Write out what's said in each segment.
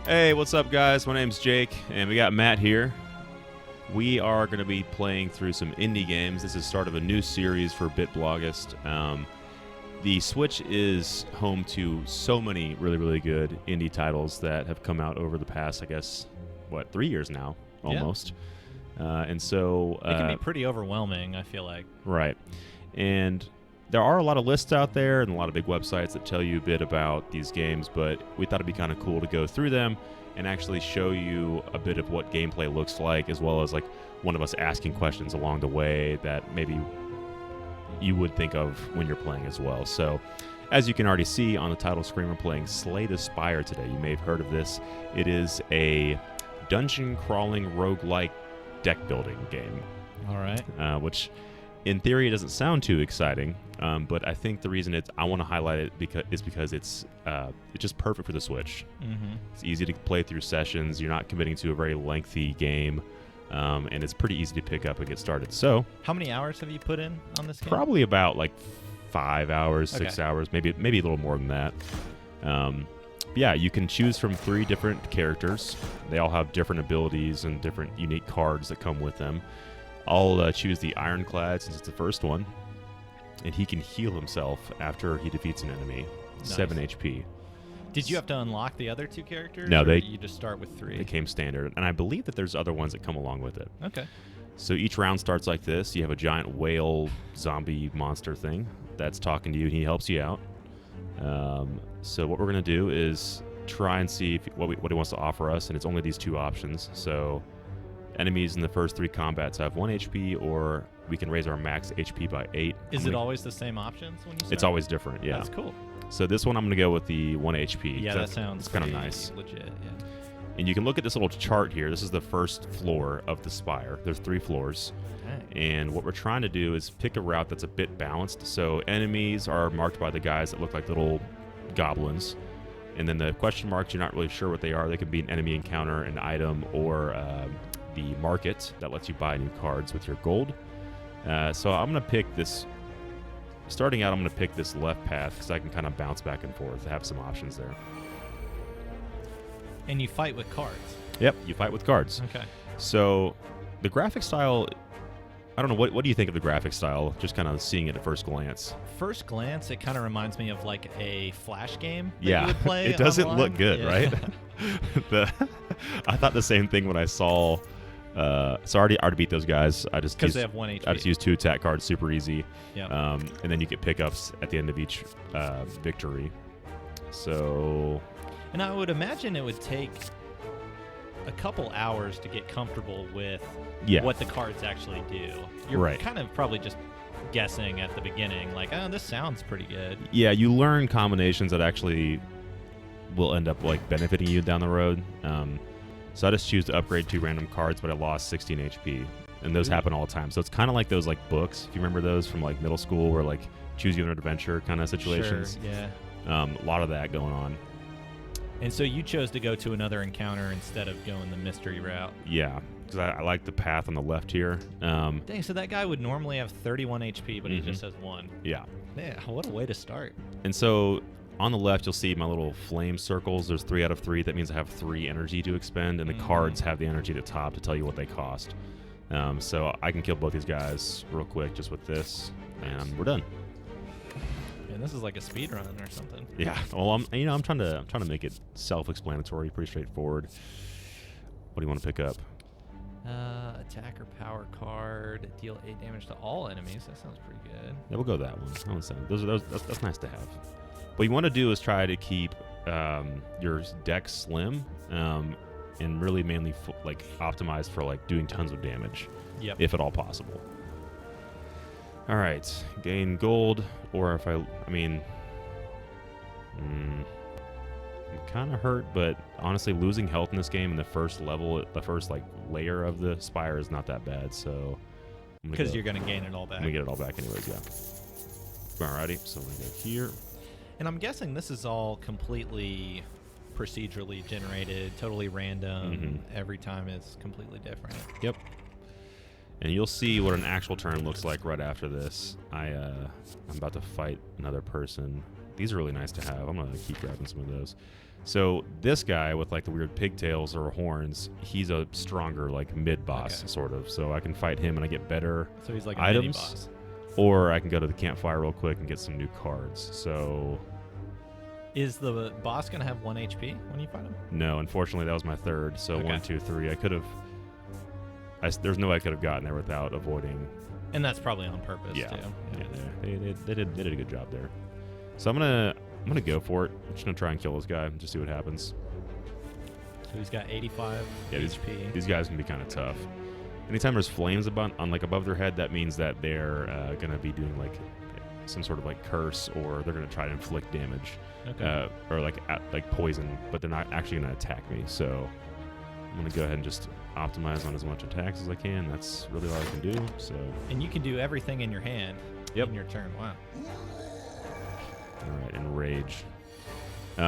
Hey, what's up, guys? My name's Jake, and we got Matt here. We are going to be playing through some indie games. This is the start of a new series for BitBloggist. The Switch is home to so many really good indie titles that have come out over the past, I guess, 3 years now, almost. Yeah. And so... it can be pretty overwhelming, I feel like. Right. And there are a lot of lists out there and a lot of big websites that tell you a bit about these games, but we thought it'd be kind of cool to go through them and actually show you a bit of what gameplay looks like, as well as like one of us asking questions along the way that maybe you would think of when you're playing as well. So as you can already see on the title screen, we're playing Slay the Spire today. You may have heard of this. It is a dungeon crawling roguelike deck building game. All right. Which in theory, it doesn't sound too exciting, but I think the reason I want to highlight it is because it's just perfect for the Switch. Mm-hmm. It's easy to play through sessions. You're not committing to a very lengthy game, and it's pretty easy to pick up and get started. So, how many hours have you put in on this game? Probably about like 5 hours, 6 hours, maybe a little more than that. Yeah, you can choose from 3 different characters. They all have different abilities and different unique cards that come with them. I'll choose the Ironclad since it's the first one, and he can heal himself after he defeats an enemy. Nice. 7 HP. Did you have to unlock the other 2 characters? No, you just start with 3? They came standard, and I believe that there's other ones that come along with it. Okay. So each round starts like this. You have a giant whale zombie monster thing that's talking to you, and he helps you out. So what we're going to do is try and see what he wants to offer us, and it's only these 2 options. So enemies in the first 3 combats have 1 HP, or we can raise our max HP by 8. Is it always the same options when you start? It's always different, yeah. That's cool. So this one I'm going to go with the 1 HP. Yeah, that sounds kind of nice. Legit, yeah. And you can look at this little chart here. This is the first floor of the Spire. There's 3 floors. Okay. And what we're trying to do is pick a route that's a bit balanced. So enemies are marked by the guys that look like little goblins. And then the question marks, you're not really sure what they are. They could be an enemy encounter, an item, or the market that lets you buy new cards with your gold. So I'm going to pick this. Starting out, I'm going to pick this left path because I can kind of bounce back and forth. I have some options there. And you fight with cards. Yep, you fight with cards. Okay. So the graphic style, I don't know, what do you think of the graphic style, just kind of seeing it at first glance? First glance, it kind of reminds me of like a Flash game that yeah, you would play it doesn't online. Look good, yeah. right? I thought the same thing when I saw... so I already beat those guys. Because they have 1 HP. I just used 2 attack cards, super easy. Yep. And then you get pickups at the end of each victory. So... And I would imagine it would take a couple hours to get comfortable with what the cards actually do. You're kind of probably just guessing at the beginning, like, oh, this sounds pretty good. Yeah, you learn combinations that actually will end up like benefiting you down the road. So I just choose to upgrade 2 random cards, but I lost 16 HP. And those happen all the time. So it's kind of like those like books, if you remember those from like middle school, where like choose your own adventure kind of situations. Sure, yeah. A lot of that going on. And so you chose to go to another encounter instead of going the mystery route. Yeah, because I like the path on the left here. Dang, so that guy would normally have 31 HP, but he just has 1. Yeah. Yeah, what a way to start. And so on the left, you'll see my little flame circles. There's 3 out of 3. That means I have 3 energy to expend, and the cards have the energy at the top to tell you what they cost. So I can kill both these guys real quick just with this, and we're done. And this is like a speed run or something. Yeah. Well, I'm trying to make it self-explanatory, pretty straightforward. What do you want to pick up? Attacker power card. Deal 8 damage to all enemies. That sounds pretty good. Yeah, we'll go with that one. That one sounds. That's nice to have. What you want to do is try to keep your deck slim and really mainly like optimized for like doing tons of damage, if at all possible. All right, gain gold, or if I'm kind of hurt, but honestly, losing health in this game in the first level, the first like layer of the Spire is not that bad. So because you're gonna gain it all back. I'm gonna get it all back anyways. Yeah. Alrighty, so I'm gonna go here. And I'm guessing this is all completely procedurally generated, totally random. Every time is completely different. Yep. And you'll see what an actual turn looks like right after this. I'm about to fight another person. These are really nice to have. I'm going to keep grabbing some of those. So this guy with like the weird pigtails or horns, he's a stronger like mid boss sort of. So I can fight him and I get better so he's like a items. mini boss. Or I can go to the campfire real quick and get some new cards. So is the boss gonna have 1 HP when you fight him? No, unfortunately that was my third. So 1, 2, 3. I could have. There's no way I could have gotten there without avoiding. And that's probably on purpose too. Yeah, they did a good job there. So I'm gonna go for it. I'm just gonna try and kill this guy and just see what happens. So he's got 85 HP. These guys can be kind of tough. Anytime there's flames above their head, that means that they're gonna be doing like some sort of like curse, or they're gonna try to inflict damage, or like poison, but they're not actually gonna attack me. So I'm gonna go ahead and just optimize on as much attacks as I can. That's really all I can do. So. And you can do everything in your hand. In your turn. Wow. All right, Enrage.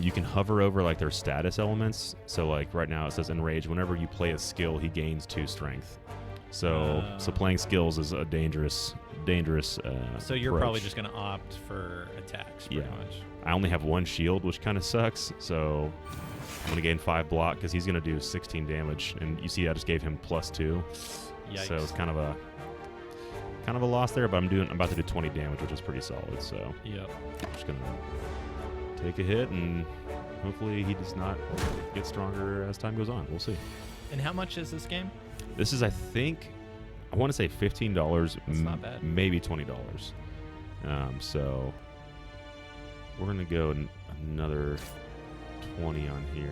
You can hover over like their status elements. So like right now it says Enrage. Whenever you play a skill, he gains 2 strength. So playing skills is a dangerous. So you're approach. probably just gonna opt for attacks. Pretty much. I only have 1 shield, which kind of sucks. So I'm gonna gain 5 block because he's gonna do 16 damage, and you see I just gave him +2. Yikes. So it's kind of a loss there, but I'm about to do 20 damage, which is pretty solid. So I'm just gonna take a hit, and hopefully he does not get stronger as time goes on. We'll see. And how much is this game? This is, I think, I want to say $15. That's not bad. Maybe $20. So we're gonna go another 20 on here.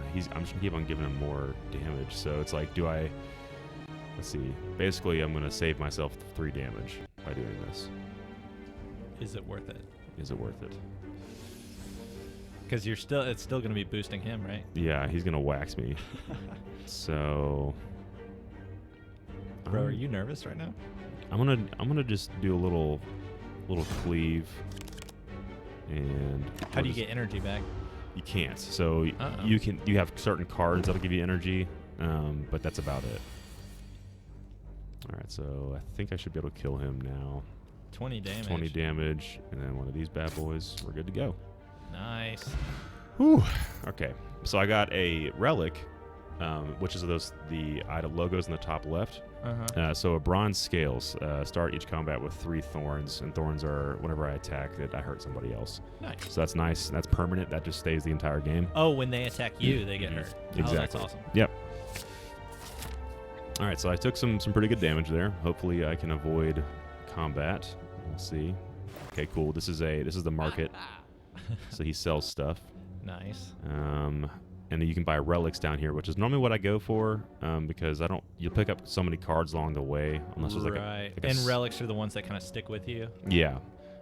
I'm just gonna keep on giving him more damage. So it's like, let's see. Basically, I'm gonna save myself 3 damage by doing this. Is it worth it? Is it worth it? Because it's still gonna be boosting him, right? Yeah, he's gonna wax me. So, bro, are you nervous right now? I'm gonna just do a little cleave. And how do you get energy back? You can't. So you have certain cards that'll give you energy, but that's about it. All right, so I think I should be able to kill him now. 20 damage. 20 damage, and then one of these bad boys. We're good to go. Nice. Whew. Okay, so I got a relic, which is the item logos in the top left. So a bronze scales. Start each combat with 3 thorns, and thorns are whenever I attack that I hurt somebody else. Nice. So that's nice. That's permanent. That just stays the entire game. Oh, when they attack you, they get hurt. Exactly. Oh, that's awesome. Yep. All right, so I took some pretty good damage there. Hopefully I can avoid combat. We'll see. Okay, cool. This is the market. So he sells stuff. Nice. And then you can buy relics down here, which is normally what I go for, because you'll pick up so many cards along the way, unless there's and relics are the ones that kind of stick with you. Yeah,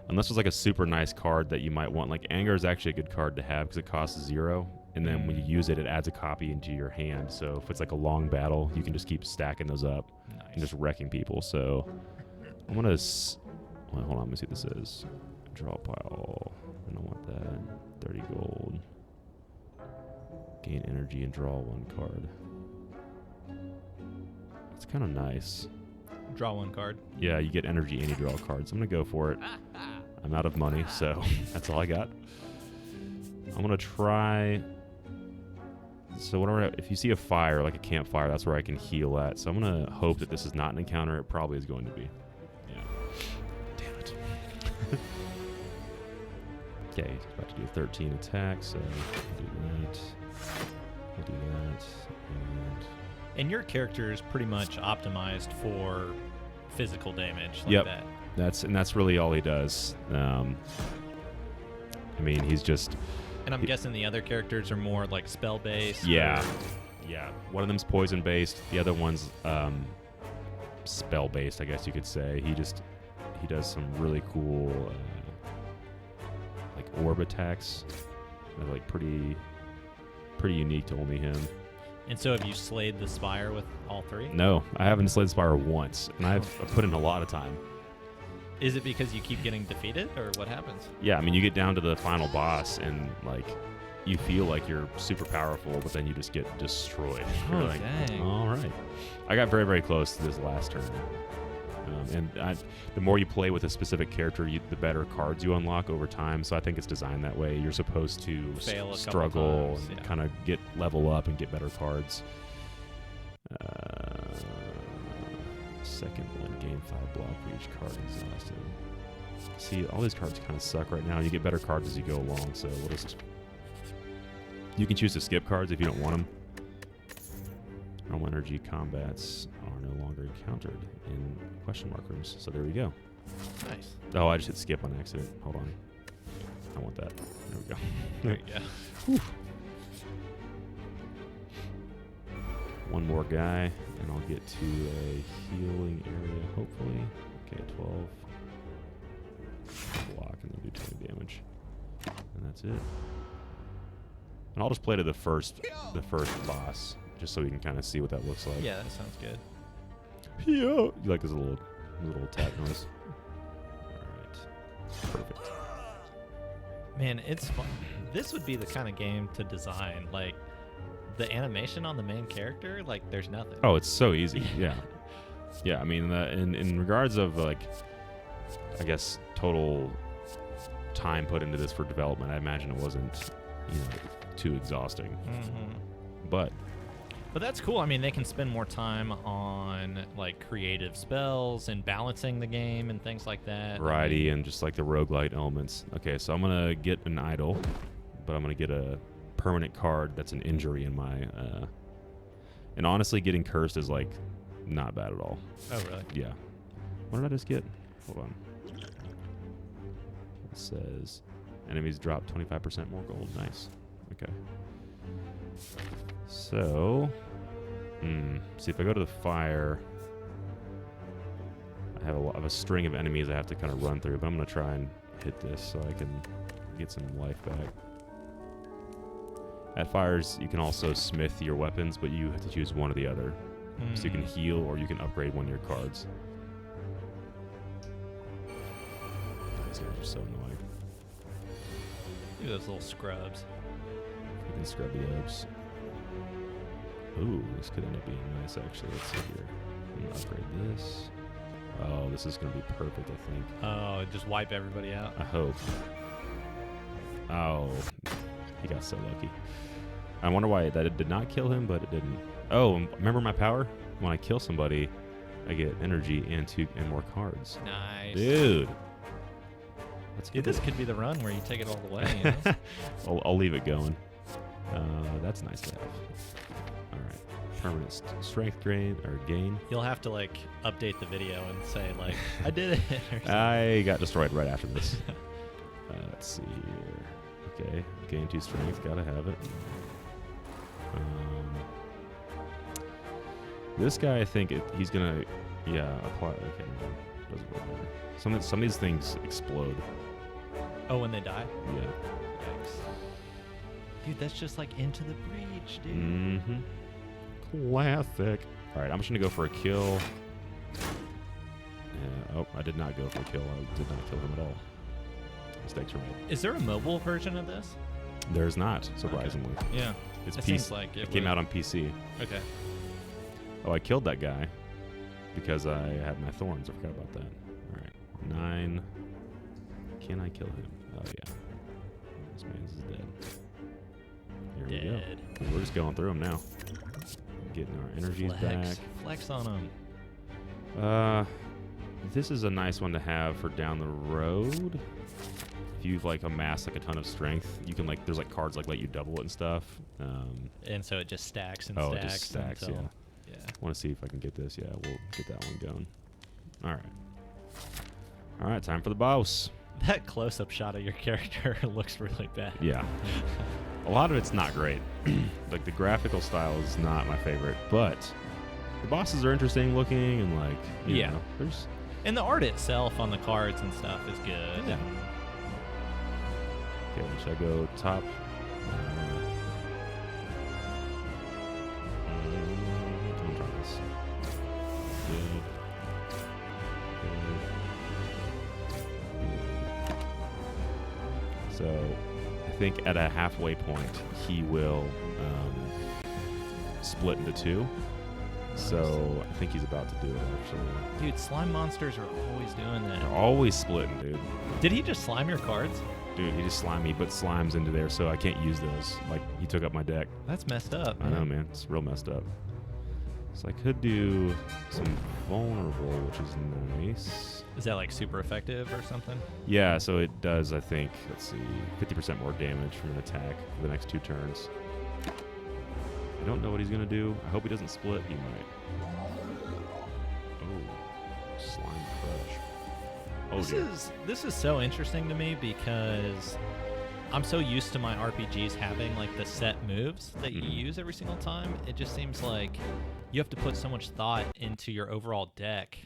unless there's like a super nice card that you might want. Like Anger is actually a good card to have because it costs 0, and then when you use it, it adds a copy into your hand. So if it's like a long battle, you can just keep stacking those up and just wrecking people. So I'm gonna hold on, let me see what this is. Draw a pile. I don't want that. 30 gold. Gain energy and draw 1 card. That's kind of nice. Draw 1 card. Yeah, you get energy and you draw a card. So I'm gonna go for it. I'm out of money, so that's all I got. I'm gonna try. So whenever if you see a fire, like a campfire, that's where I can heal at. So I'm gonna hope that this is not an encounter. It probably is going to be. Yeah. Damn it. Okay, he's about to do 13 attacks. So we'll do that. We'll do that. And your character is pretty much optimized for physical damage like yep. that. That's really all he does. I mean, he's just. And I'm guessing the other characters are more like spell based. Yeah, yeah. One of them's poison based. The other one's spell based, I guess you could say. He does some really cool like orb attacks. They're like pretty unique to only him. And so have you slayed the Spire with all 3? No, I haven't slayed the Spire once, and I've put in a lot of time. Is it because you keep getting defeated, or what happens? Yeah, I mean, you get down to the final boss, and like, you feel like you're super powerful, but then you just get destroyed. Oh, you're like, dang. all right. I got very, very close to this last turn. The more you play with a specific character, the better cards you unlock over time. So I think it's designed that way. You're supposed to struggle and kind of level up and get better cards. Second one, game 5 block for each card exhausted. See, all these cards kind of suck right now. You get better cards as you go along, so we'll just... You can choose to skip cards if you don't want them. Normal energy combats are no longer encountered in question mark rooms. So there we go. Nice. Oh, I just hit skip on accident. Hold on. I want that. There we go. There you go. Whew. One more guy, and I'll get to a healing area, hopefully. Okay, 12. Block and then do 20 damage. And that's it. And I'll just play to the first boss, just so we can kind of see what that looks like. Yeah, that sounds good. Yeah. You like this little tap noise? Alright. Perfect. Man, it's fun. This would be the kind of game to design. Like, the animation on the main character, like, there's nothing. Oh, it's so easy. Yeah. Yeah, I mean, in regards of, like, I guess, total time put into this for development, I imagine it wasn't, too exhausting. Mm-hmm. But that's cool. I mean, they can spend more time on, like, creative spells and balancing the game and things like that. Variety and just, like, the roguelite elements. Okay, so I'm going to get an idol, but I'm going to get a permanent card that's an injury in my... and honestly, getting cursed is, like, not bad at all. Oh, really? Yeah. What did I just get? Hold on. It says enemies drop 25% more gold. Nice. Okay. So, see, if I go to the fire, I have a string of enemies I have to kind of run through, but I'm going to try and hit this so I can get some life back. At fires, you can also smith your weapons, but you have to choose one or the other. So you can heal or you can upgrade one of your cards. These guys are so annoying. Look at those little scrubs. Freaking scrubby ups. Ooh, this could end up being nice, actually. Let's see here. I'm going to upgrade this. Oh, this is going to be perfect, I think. Oh, just wipe everybody out? I hope. Oh, he got so lucky. I wonder why that did not kill him, but it didn't. Oh, remember my power? When I kill somebody, I get energy and more cards. Nice. Dude. That's this could be the run where you take it all the way. I'll leave it going. That's nice to have. All right. Permanent strength gain. You'll have to, like, update the video and say, like, I did it. Or something. I got destroyed right after this. Let's see here. Okay. Gain 2 strength. Gotta have it. This guy, I think he's gonna, apply. Okay, no, doesn't really matter. Some of these things explode. Oh, when they die? Yeah. Yikes. Dude, that's just like Into the Breach, dude. Mm-hmm. Classic. All right, I'm just gonna go for a kill. Oh, I did not go for a kill. I did not kill him at all. Mistakes were made. Is there a mobile version of this? There's not, surprisingly. Okay. Yeah. It's it PC. Seems like it came out on PC. Okay. Oh, I killed that guy because I had my thorns. I forgot about that. All right. 9. Can I kill him? Oh, yeah. This man's dead. Here we go. We're just going through him now. Getting our energies back. Flex on him. This is a nice one to have for down the road. If you've, like, amassed, like, a ton of strength, you can, like, there's, like, cards, like, let you double it and stuff. And so it just stacks and stacks. Stacks. Oh, it just stacks, until, yeah. I want to see if I can get this. Yeah, we'll get that one going. All right. All right, time for the boss. That close-up shot of your character looks really bad. Yeah. A lot of it's not great. Like, the graphical style is not my favorite, but the bosses are interesting looking and, like, you know, there's... And the art itself on the cards and stuff is good. Yeah. Okay, should I go top? I'm trying this. Good. So, I think at a halfway point, he will split into 2. So I think he's about to do it, actually. Dude, slime monsters are always doing that. They're always splitting, dude. Did he just slime your cards? Dude, he just slimed me, but slimes into there, so I can't use those. Like, he took up my deck. That's messed up, man. I know, man. It's real messed up. So I could do some vulnerable, which is nice. Is that like super effective or something? Yeah, so it does, I think, let's see, 50% more damage from an attack for the next 2 turns. I don't know what he's going to do. I hope he doesn't split. He might. Oh, slime crush. Oh, this is so interesting to me because I'm so used to my RPGs having like the set moves that you use every single time. It just seems like you have to put so much thought into your overall deck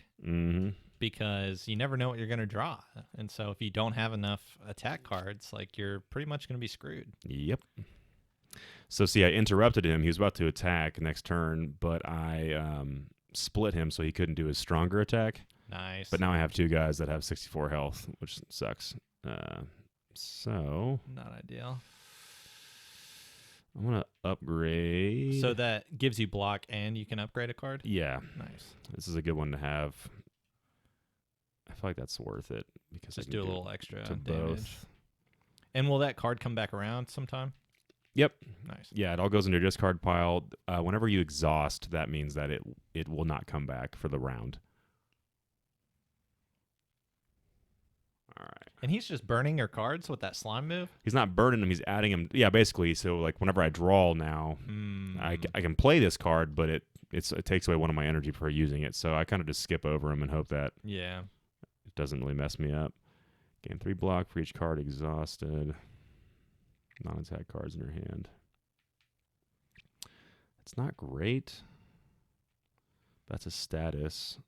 because you never know what you're going to draw. And so if you don't have enough attack cards, like you're pretty much going to be screwed. Yep. So see, I interrupted him. He was about to attack next turn, but I split him so he couldn't do his stronger attack. Nice. But now I have 2 guys that have 64 health, which sucks. So not ideal. I'm going to upgrade. So that gives you block and you can upgrade a card? Yeah. Nice. This is a good one to have. I feel like that's worth it because just I can do a little extra to damage. Both. And will that card come back around sometime? Yep. Nice. Yeah, it all goes into your discard pile. Whenever you exhaust, that means that it will not come back for the round. All right. And he's just burning your cards with that slime move? He's not burning them. He's adding them. Yeah, basically. So, like, whenever I draw now, I can play this card, but it takes away one of my energy for using it. So I kind of just skip over him and hope that it doesn't really mess me up. Gain 3 block for each card exhausted. Non-attack cards in your hand. It's not great. That's a status.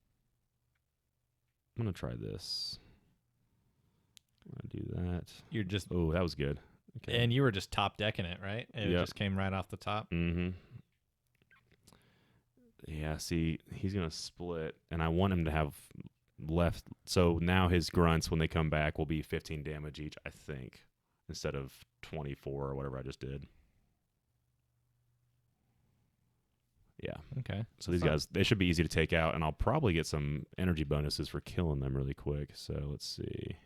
I'm going to try this. I'm going to do that. You're just... Oh, that was good. Okay. And you were just top decking it, right? It just came right off the top? Mm-hmm. Yeah, see, he's going to split, and I want him to have left. So now his grunts, when they come back, will be 15 damage each, I think, instead of 24 or whatever I just did. Yeah. Okay. So these guys, they should be easy to take out, and I'll probably get some energy bonuses for killing them really quick. So let's see.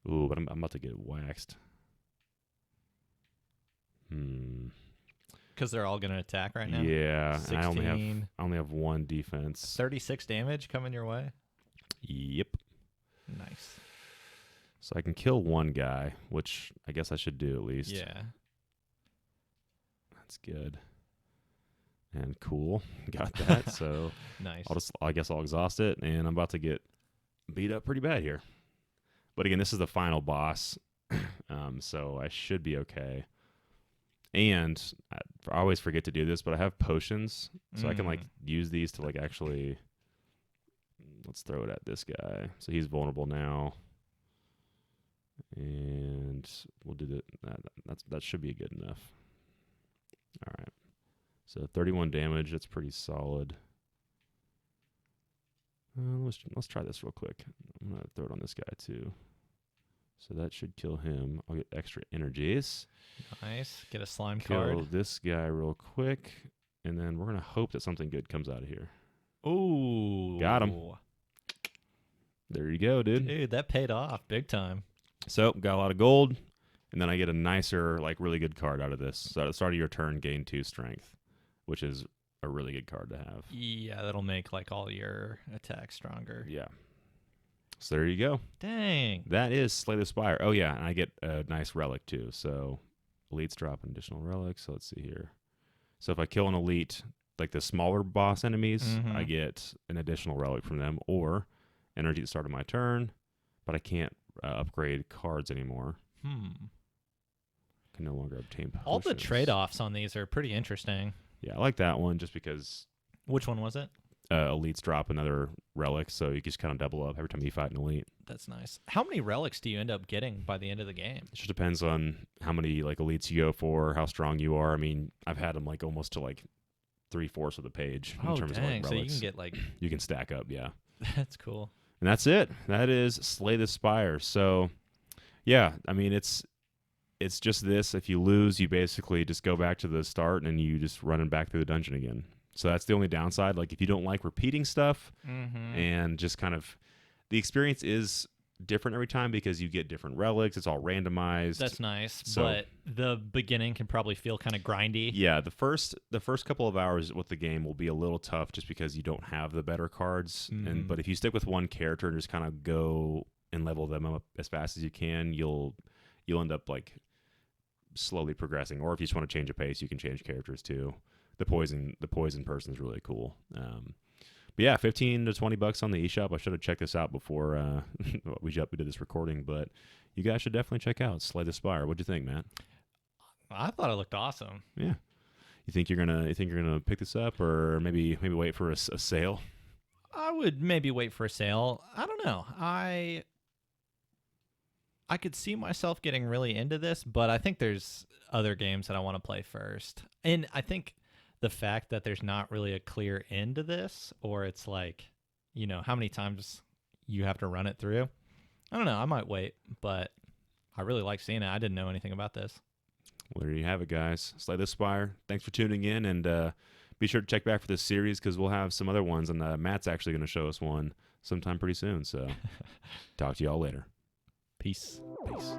Ooh, but I'm about to get waxed. Because they're all going to attack right now? Yeah. 16. And I only have 1 defense. 36 damage coming your way? Yep. Nice. So I can kill 1 guy, which I guess I should do at least. Yeah. That's good. And cool. Got that. So nice. I guess I'll exhaust it, and I'm about to get beat up pretty bad here. But again, this is the final boss, so I should be okay. And I always forget to do this, but I have potions, so I can like use these to like actually. Let's throw it at this guy. So he's vulnerable now, and we'll do that should be good enough. All right. So 31 damage. That's pretty solid. Let's try this real quick. I'm gonna throw it on this guy too. So that should kill him. I'll get extra energies. Nice. Get a slime Kill card. this guy real quick, and then we're gonna hope that something good comes out of here. Ooh. Got him. There you go, dude. Dude, that paid off big time. So got a lot of gold, and then I get a nicer, like really good card out of this. So at the start of your turn, gain 2 strength, which is a really good card to have. Yeah, that'll make like all your attacks stronger. Yeah. So there you go. Dang. That is Slay the Spire. Oh, yeah, and I get a nice relic, too. So elites drop an additional relic. So let's see here. So if I kill an elite, like the smaller boss enemies, I get an additional relic from them, or energy at the start of my turn, but I can't upgrade cards anymore. Can no longer obtain potions. All the trade-offs on these are pretty interesting. Yeah, I like that one just because... Which one was it? Elites drop another relic, so you just kind of double up every time you fight an elite. That's nice. How many relics do you end up getting by the end of the game? It just depends on how many like elites you go for, how strong you are. I mean, I've had them like almost to like 3/4 of the page in terms of like relics. So you can get like... You can stack up, yeah. That's cool. And that's it. That is Slay the Spire. So, yeah, I mean, it's it's just this. If you lose, you basically just go back to the start and you just run back through the dungeon again. So that's the only downside. Like if you don't like repeating stuff and just kind of the experience is different every time because you get different relics. It's all randomized. That's nice, but the beginning can probably feel kind of grindy. Yeah, the first couple of hours with the game will be a little tough just because you don't have the better cards. But if you stick with one character and just kind of go and level them up as fast as you can, you'll end up like slowly progressing. Or if you just want to change a pace, you can change characters too. The poison person is really cool. But yeah, $15 to $20 on the eShop. I should have checked this out before we did this recording, but you guys should definitely check out Slay the Spire. What'd you think, Matt? I thought it looked awesome. Yeah. You think you're gonna pick this up, or maybe wait for a sale? I would maybe wait for a sale. I don't know. I could see myself getting really into this, but I think there's other games that I want to play first. And I think the fact that there's not really a clear end to this, or it's like, how many times you have to run it through. I don't know. I might wait, but I really like seeing it. I didn't know anything about this. Well, there you have it, guys. Slay the Spire. Thanks for tuning in, and be sure to check back for this series because we'll have some other ones, and Matt's actually going to show us one sometime pretty soon. So talk to y'all later. Peace. Peace.